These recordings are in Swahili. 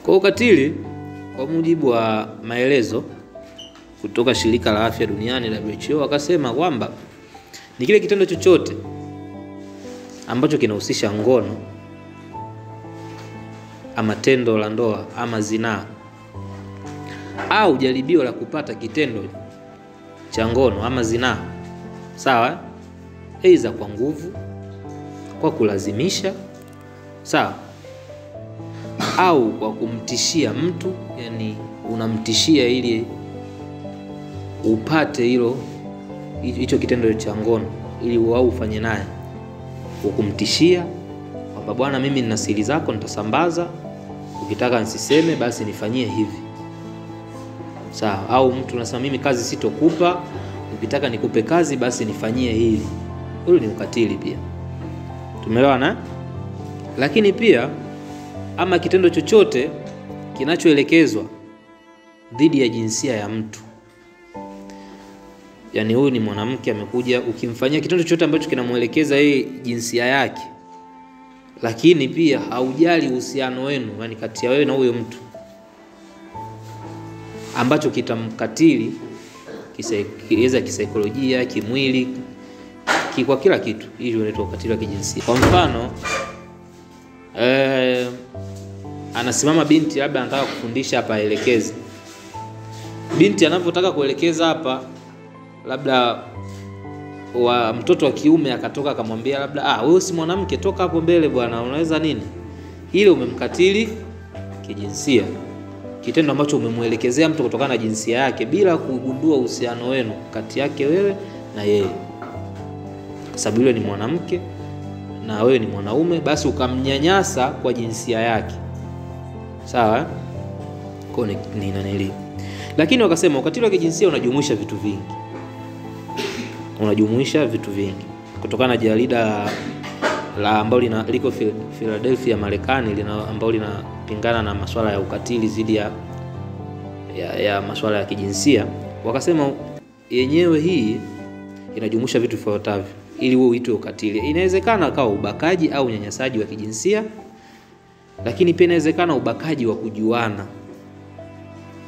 Kwa ukatili, kwa mujibu wa maelezo kutoka Shirika la Afya Duniani WHO, wakasema kwamba ni kile kitendo chochote ambacho kinahusisha ngono ama tendo la ndoa ama zinaa au jaribio la kupata kitendo cha ngono ama zinaa, sawa, aidha kwa nguvu, kwa kulazimisha, sawa, au kwa kumtishia mtu, yani unamtishia ili upate hicho kitendo cha ngono ili wao ufanye naye, ukumtishia kwamba bwana, mimi nina siri zako nitasambaza, ukitaka nisiseme basi nifanyie hivi, sawa. Au mtu anasema mimi kazi sitokupa, ukitaka nikupe kazi basi nifanyie hili. Huo ni ukatili pia, tumeelewana. Lakini pia ama kitendo chochote kinachoelekezwa dhidi ya jinsia ya mtu, yani huyu ni mwanamke amekuja, ukimfanyia kitendo chochote ambacho kinamuelekeza yeye jinsia yake, lakini pia haujali uhusiano wenu, yani kati ya wewe na huyo mtu, ambacho kitamkatili kisaikolojia, kimwili, kwa kila kitu, hiyo inaitwa ukatili wa kijinsia. Kwa mfano, anasimama binti, labda anataka kufundisha hapa, aelekeze. Binti anapotaka kuelekeza hapa, labda wa mtoto wa kiume akatoka akamwambia labda, wewe si mwanamke, toka hapo mbele bwana, unaweza nini? Ile umemkatili kijinsia, kitendo ambacho umemuelekezea mtu kutokana na jinsia yake bila kugundua uhusiano wenu kati yake wewe na yeye. Sababu yule ni mwanamke na wewe ni mwanaume, basi ukamnyanyasa kwa jinsia yake, sawa. Kwa ni nani? Lakini wakasema ukatili wa kijinsia unajumuisha vitu vingi, kutokana na jarida la ambalo liko Philadelphia, Marekani, ambalo linapingana na masuala ya ukatili dhidi ya masuala ya kijinsia. Wakasema yenyewe hii inajumuisha vitu vifuatavyo ili wewe uitwe ukatili. Inawezekana kawa ubakaji au unyanyasaji wa kijinsia, lakini pia inawezekana ubakaji wa kujuana.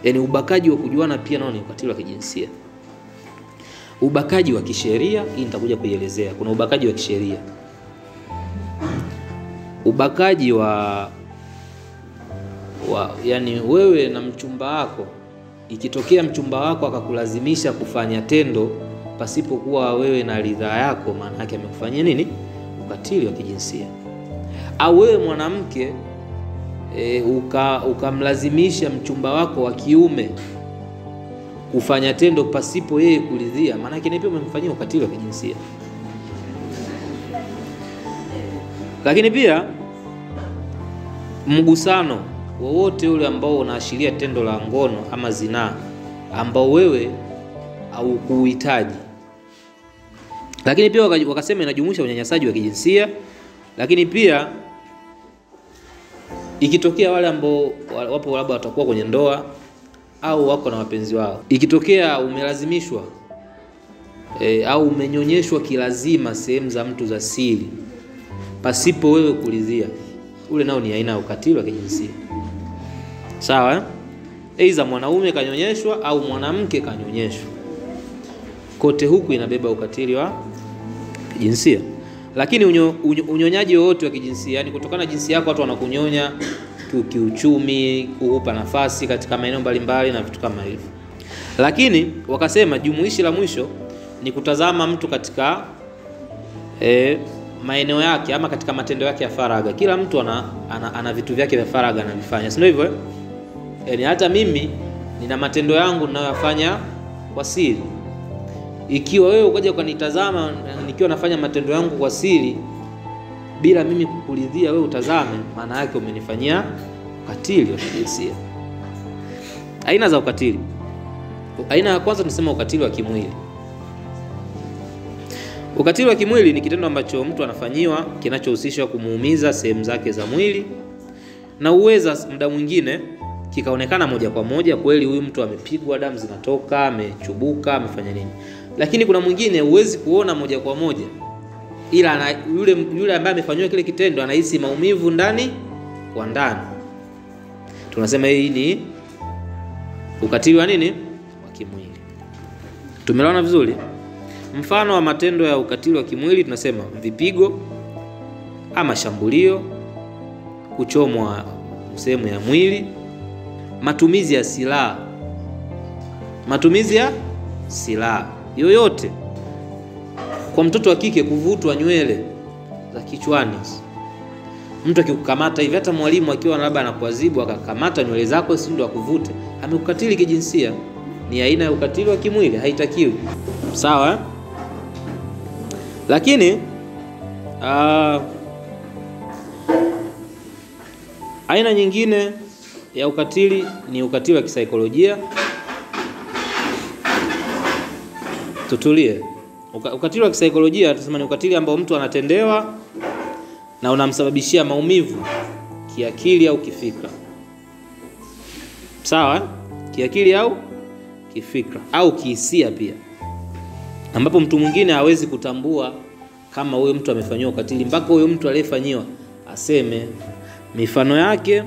Yani ubakaji wa kujuana pia nao ni ukatili wa kijinsia. Ubakaji wa kisheria, hii nitakuja kuielezea. Kuna ubakaji wa kisheria. Ubakaji yani wewe na mchumba wako, ikitokea mchumba wako akakulazimisha kufanya tendo pasipokuwa wewe na ridhaa yako, maana yake amekufanyia nini? Ukatili wa kijinsia. Au wewe mwanamke ukamlazimisha mchumba wako wa kiume kufanya tendo pasipo yeye kuridhia, maana yake pia umemfanyia ukatili wa kijinsia. Lakini pia mgusano wowote ule ambao unaashiria tendo la ngono ama zinaa ambao wewe au kuhitaji. Lakini pia wakasema inajumuisha unyanyasaji wa kijinsia. Lakini pia ikitokea wale ambao wapo labda watakuwa kwenye ndoa au wako na wapenzi wao, ikitokea umelazimishwa au umenyonyeshwa kilazima sehemu za mtu za siri pasipo wewe kuridhia, ule nao ni aina ya ukatili wa kijinsia, sawa. Aidha mwanaume kanyonyeshwa au mwanamke kanyonyeshwa, kote huku inabeba ukatili wa kijinsia. Lakini unyonyaji wote wa kijinsia, yani kutokana na jinsi yako watu wanakunyonya kiuchumi, kukupa nafasi katika maeneo mbalimbali na vitu kama hivyo. Lakini wakasema jumuishi la mwisho ni kutazama mtu katika maeneo yake ama katika matendo yake ya faragha. Kila mtu ana vitu vyake vya faragha anavifanya, sio hivyo? Yani hata mimi nina matendo yangu ninayofanya kwa siri. Ikiwa wewe ukaja ukanitazama nikiwa nafanya matendo yangu kwa siri bila mimi kukuridhia wewe utazame, maana yake umenifanyia ukatili wa kijinsia. Aina za ukatili. Aina ya kwanza tunasema ukatili wa kimwili. Ukatili wa kimwili ni kitendo ambacho mtu anafanyiwa kinachohusisha kumuumiza sehemu zake za mwili, na uweza muda mwingine kikaonekana moja kwa moja kweli huyu mtu amepigwa, damu zinatoka, amechubuka, amefanya nini. Lakini kuna mwingine huwezi kuona moja kwa moja, ila yule ambaye amefanywa kile kitendo anahisi maumivu ndani kwa ndani. tunasema hii ni ukatili wa nini? Wa kimwili. Tumeelewana vizuri? Mfano wa matendo ya ukatili wa kimwili tunasema vipigo ama shambulio, kuchomwa sehemu ya mwili, matumizi ya silaha. Matumizi ya silaha yoyote. Kwa mtoto wa kike kuvutwa nywele za kichwani. Mtu akikukamata hivi, hata mwalimu akiwa labda anakuadhibu akakamata nywele zako si ndio akuvute, amekukatili kijinsia. Ni aina ya ukatili wa kimwili, haitakiwi. Sawa? Lakini aina nyingine ya ukatili ni ukatili wa kisaikolojia. Tutulie. Ukatili wa kisaikolojia tunasema ni ukatili ambao mtu anatendewa na unamsababishia maumivu kiakili au kifikra. Sawa? Kiakili au kifikra au kihisia pia. Ambapo mtu mwingine hawezi kutambua kama huyo mtu amefanywa ukatili mpaka huyo mtu aliyefanyiwa aseme. Mifano yake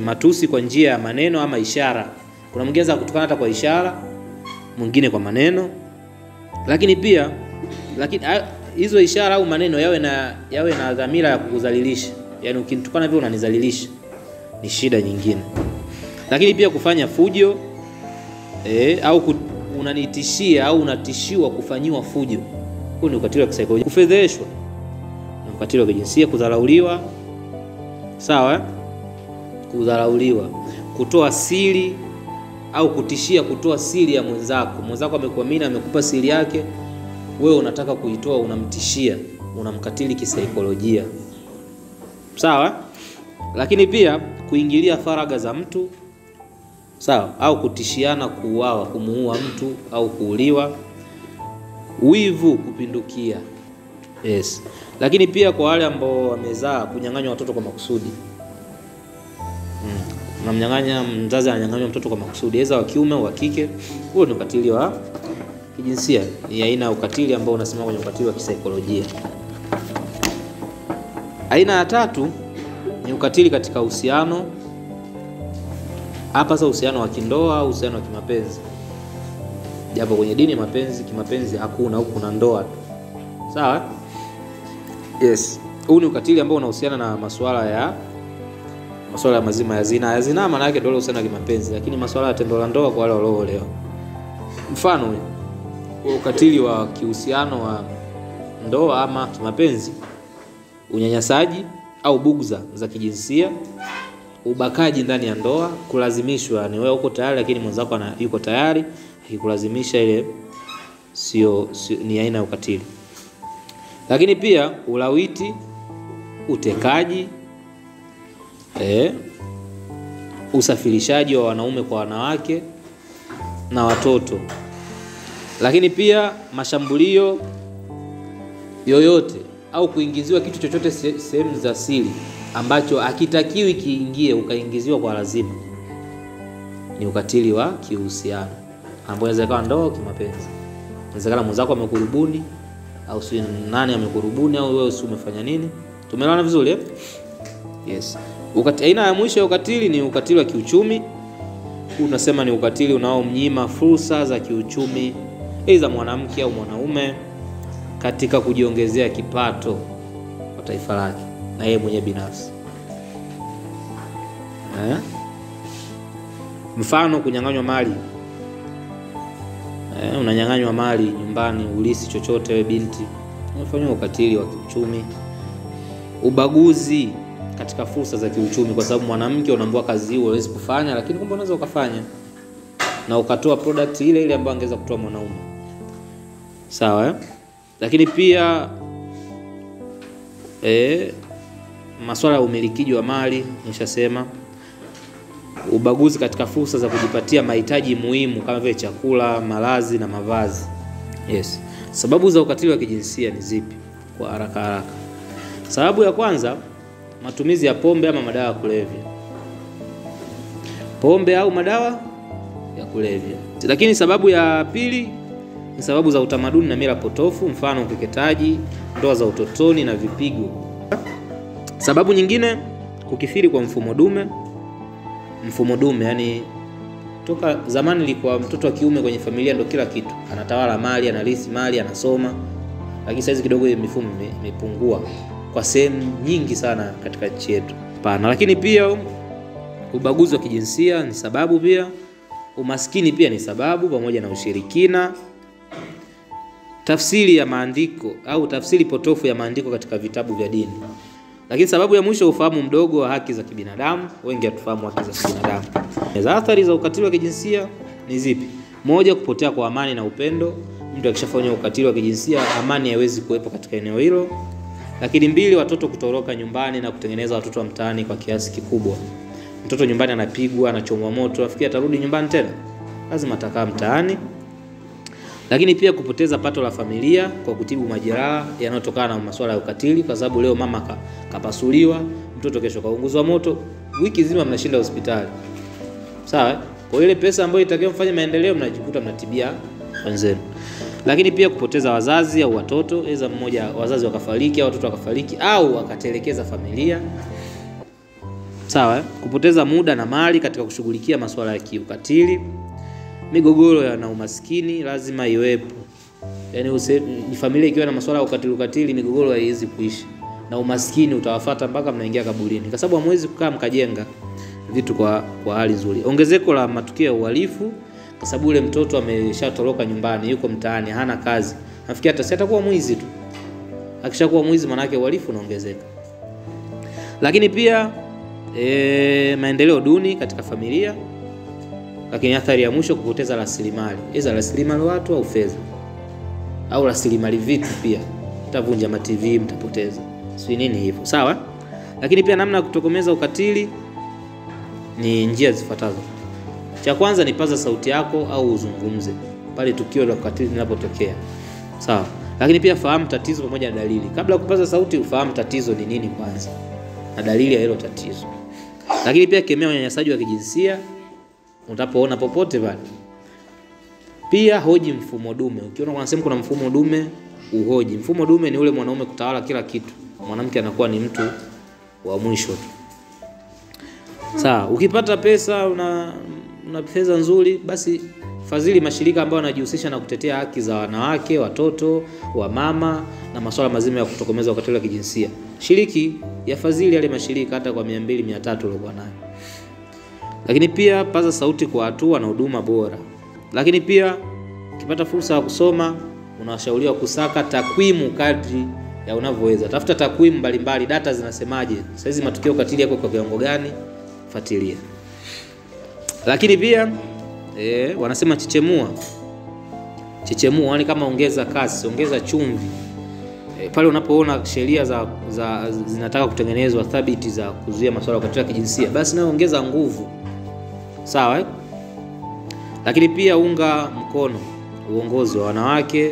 matusi kwa njia ya maneno ama ishara. Kuna mwingine za kutukana hata kwa ishara, mwingine kwa maneno. Lakini hizo ishara au maneno yawe na dhamira ya kukudhalilisha. Yaani ukinitukana vile unanidhalilisha. Ni shida nyingine. Lakini pia kufanya fujo au unanitishia au unatishiwa kufanyiwa fujo. Huo ni ukatili wa kisaikolojia. Kufedheshwa ni ukatili wa kijinsia. Kudharauliwa. Sawa? Kudharauliwa. Kutoa siri au kutishia kutoa siri ya mwenzako. Mwenzako amekuamini, amekupa siri yake, wewe unataka kuitoa, unamtishia, unamkatili kisaikolojia. Sawa? Lakini pia kuingilia faragha za mtu. Sawa? Au kutishiana kuuawa, kumuua mtu au kuuliwa. Wivu kupindukia. Yes. Lakini pia kwa wale ambao wamezaa, kunyang'anywa watoto kwa makusudi. Unamnyang'anya, mzazi ananyang'anya mtoto kwa makusudi, aidha wa kiume au wa kike. Huo ni ukatili wa kijinsia. Ni aina ya ukatili ambao unasimama kwenye ukatili wa kisaikolojia. Aina ya tatu ni ukatili katika uhusiano. Hapa sasa uhusiano wa kindoa au uhusiano wa kimapenzi. Japo kwenye dini kimapenzi hakuna, huku kuna ndoa. Sawa? Yes. Huu ni ukatili ambao unahusiana na masuala mazima ya zina. Ya zina maana yake ndio uhusiano wa kimapenzi, lakini masuala ya tendo la ndoa kwa wale walioolewa. Mfano ukatili wa kihusiano wa ndoa ama kimapenzi: unyanyasaji au bugza za kijinsia, ubakaji ndani ya ndoa, kulazimishwa. Ni wewe uko tayari lakini mwenzako yuko tayari, akikulazimisha ile sio ni aina ya ukatili. Lakini pia ulawiti, utekaji, usafirishaji wa wanaume kwa wanawake na watoto. Lakini pia mashambulio yoyote au kuingiziwa kitu chochote sehemu za siri ambacho hakitakiwi kiingie ukaingiziwa kwa lazima, ni ukatili wa kihusiano ambao inaweza kuwa ndoa kimapenzi. Inawezekana mwenzako amekurubuni au si nani amekurubuni au wewe si umefanya nini. Tumeelewana vizuri? Yes. Aina ya mwisho ya ukatili ni ukatili wa kiuchumi. Tunasema ni ukatili unaomnyima fursa za kiuchumi aidha mwanamke au mwanaume katika kujiongezea kipato kwa taifa lake na yeye mwenyewe binafsi. Mfano kunyang'anywa mali. Unanyang'anywa mali nyumbani, ulisi chochote wewe binti, unafanywa ukatili wa kiuchumi. Ubaguzi katika fursa za kiuchumi, kwa sababu mwanamke unaambiwa kazi hiyo huwezi kufanya, lakini kumbe unaweza ukafanya na ukatoa product ile ambayo angeweza kutoa mwanaume. Sawa? Lakini pia masuala ya umilikiji wa mali nishasema. Ubaguzi katika fursa za kujipatia mahitaji muhimu kama vile chakula, malazi na mavazi. Yes. Sababu za ukatili wa kijinsia ni zipi? Kwa haraka. Sababu ya kwanza, matumizi ya pombe ama madawa ya kulevya. Pombe au madawa ya kulevya. Lakini sababu ya pili ni sababu za utamaduni na mila potofu, mfano ukeketaji, ndoa za utotoni na vipigo. Sababu nyingine, kukithiri kwa mfumo dume. mfumo dume, yani toka zamani ilikuwa mtoto wa kiume kwenye familia ndo kila kitu, anatawala mali, anarithi mali, anasoma. Lakini sasa kidogo hiyo mifumo imepungua kwa sehemu nyingi sana katika nchi yetu. Pana. Lakini pia ubaguzi wa kijinsia ni sababu, pia umaskini pia ni sababu, pamoja na ushirikina, tafsiri ya maandiko au tafsiri potofu ya maandiko katika vitabu vya dini. Lakini sababu ya mwisho, ufahamu mdogo wa haki za kibinadamu. Wengi hatufahamu haki za kibinadamu. Athari za ukatili wa kijinsia ni zipi? Moja, kupotea kwa amani na upendo. Mtu akishafanya ukatili wa kijinsia, amani haiwezi kuwepo katika eneo hilo. Lakini mbili, watoto kutoroka nyumbani na kutengeneza watoto wa mtaani kwa kiasi kikubwa. Mtoto nyumbani anapigwa, anachomwa moto, afikia atarudi nyumbani tena? Lazima atakaa mtaani. Lakini pia kupoteza pato la familia kwa kutibu majeraha yanayotokana na masuala ya ukatili, kwa sababu leo mama kapasuliwa, mtoto kesho kaunguzwa moto, wiki nzima mnashinda hospitali. Sawa? Kwa ile pesa ambayo itakiwa mfanye maendeleo mnajikuta mnatibia wenzenu. Lakini pia kupoteza wazazi au watoto, aidha mmoja wazazi wakafariki au watoto wakafariki au wakatelekeza familia. Sawa? Kupoteza muda na mali katika kushughulikia masuala ya kiukatili. Migogoro na umaskini lazima iwepo. Yaani familia ikiwa na masuala ya ukatili, migogoro haiwezi kuishi. Na umaskini utawafuata mpaka mnaingia kaburini, kwa sababu hamwezi kukaa mkajenga vitu kwa hali nzuri. Ongezeko la matukio ya uhalifu, kwa sababu yule mtoto ameshatoroka nyumbani, yuko mtaani, hana kazi. Nafikiri atakuwa mwizi tu. Akishakuwa mwizi maana yake uhalifu unaongezeka. Lakini pia maendeleo duni katika familia. Lakini athari ya mwisho, kupoteza rasilimali. Hizo rasilimali watu au fedha. Au rasilimali vitu pia. Mtavunja ma TV, mtapoteza. Si nini hivyo. Sawa? Lakini pia namna ya kutokomeza ukatili ni njia zifuatazo. Cha kwanza ni paza sauti yako au uzungumze pale tukio la ukatili linapotokea. Sawa? Lakini pia fahamu tatizo pamoja na dalili. Kabla kupaza sauti, ufahamu tatizo ni nini kwanza na dalili ya hilo tatizo. Lakini pia kemea unyanyasaji wa kijinsia utapoona popote pale. Pia hoji mfumo dume. Ukiona kuna sehemu kuna mfumo dume, uhoji. Mfumo dume ni ule mwanaume kutawala kila kitu. Mwanamke anakuwa ni mtu wa mwisho tu. Sawa, ukipata pesa, una pesa nzuri, basi fadhili mashirika ambayo yanajihusisha na kutetea haki za wanawake, watoto, wamama na masuala mazima ya kutokomeza ukatili wa kijinsia. Shiriki ya fadhili yale mashirika hata kwa 200, 300 uliokuwa nayo. Lakini pia paza sauti kwa hatua na huduma bora. Lakini pia ukipata fursa ya kusoma, unashauriwa kusaka takwimu kadri ya unavyoweza. Tafuta takwimu mbalimbali, data zinasemaje? Sasa hizi matukio ukatili yako kwa kiwango gani? Fuatilia. Lakini pia wanasema chechemua. Chechemua yani kama ongeza kasi, ongeza chumvi. Pale unapoona sheria zinataka kutengenezwa thabiti za kuzuia masuala ya ukatili wa kijinsia, basi na ongeza nguvu. Sawa? Lakini pia unga mkono uongozi wa wanawake,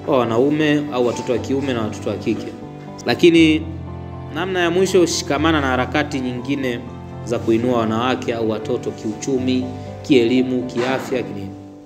wa wanaume au watoto wa kiume na watoto wa kike. Lakini namna ya mwisho, shikamana na harakati nyingine za kuinua wanawake au watoto kiuchumi, kielimu, kiafya,